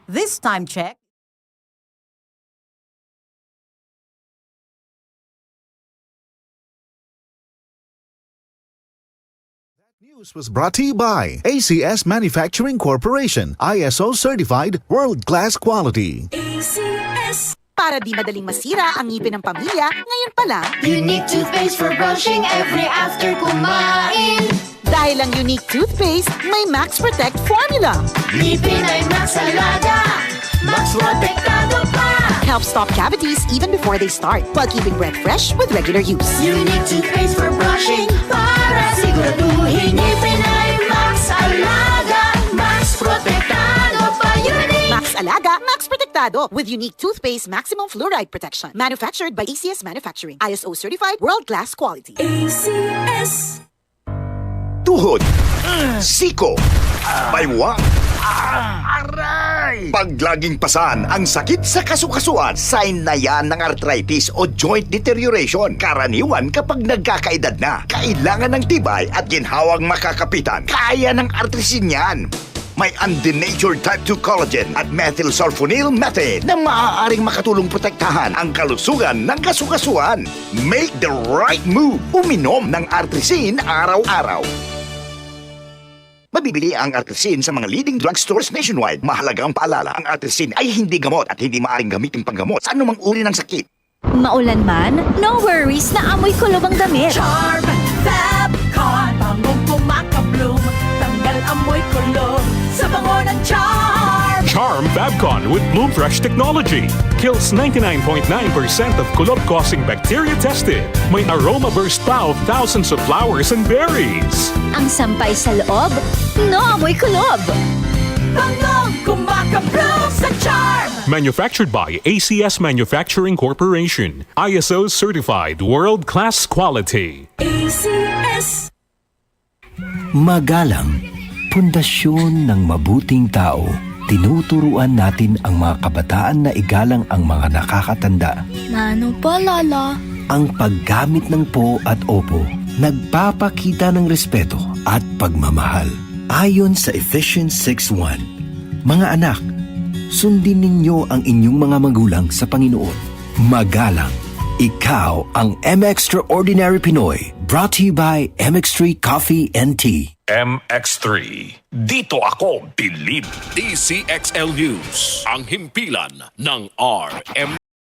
This time check. News was brought to you by ACS Manufacturing Corporation, ISO certified world-class quality. ACS. Para di madaling masira ang ngipin ng pamilya, ngayon pa lang, Unique toothpaste for brushing every after kumain. dahil ang unique toothpaste, may Max Protect formula. Ngipin ay Max Alaga, Max Protektado pa. Helps stop cavities even before they start, while keeping breath fresh with regular use. Unique toothpaste for brushing para siguraduhin ngipin ay Max Alaga, Max Protektado pa. Unique. Max Alaga, Max Protectado with unique toothpaste maximum fluoride protection. Manufactured by ACS Manufacturing, ISO certified world-class quality. ACS. Tuhod, siko, baywang, aray! Pag laging pasan ang sakit sa kasukasuan, sign na yan ng arthritis o joint deterioration. Karaniwan kapag nagkakaedad na, kailangan ng tibay at ginhawang makakapitan. Kaya ng artrisin yan. May undenatured type 2 collagen at methylsulfonyl methane na maaaring makatulong protektahan ang kalusugan ng kasukasuan. Make the right move. Uminom ng artrisin araw-araw. Mabibili ang artrisin sa mga leading drugstores nationwide. Mahalagang paalala, ang artrisin ay hindi gamot at hindi maaaring gamitin panggamot sa anumang uri ng sakit. Maulan man, no worries na amoy kulob ang damit. Charm Fabcon, bangong kumakabloom, tanggal amoy kulob sa bango ng Charm. Charm Fabcon with Bloom Fresh technology kills 99.9% of kulob-causing bacteria tested. May aroma burst pa of thousands of flowers and berries. Ang sampay sa loob, no amoy kulob. Bangong kumakabloom sa Charm. Manufactured by ACS Manufacturing Corporation. ISO certified world-class quality. ACS. Magalang, pundasyon ng mabuting tao. Tinuturuan natin ang mga kabataan na igalang ang mga nakakatanda. Mano pa, Lala? Ang paggamit ng po at opo, nagpapakita ng respeto at pagmamahal. Ayon sa Ephesians 6:1, mga anak, sundin ninyo ang inyong mga magulang sa Panginoon. Magalang, ikaw ang M-Extraordinary Pinoy. Brought to you by MX3 Coffee and Tea. MX3. Dito ako bilib. DCXL News, ang himpilan ng RM.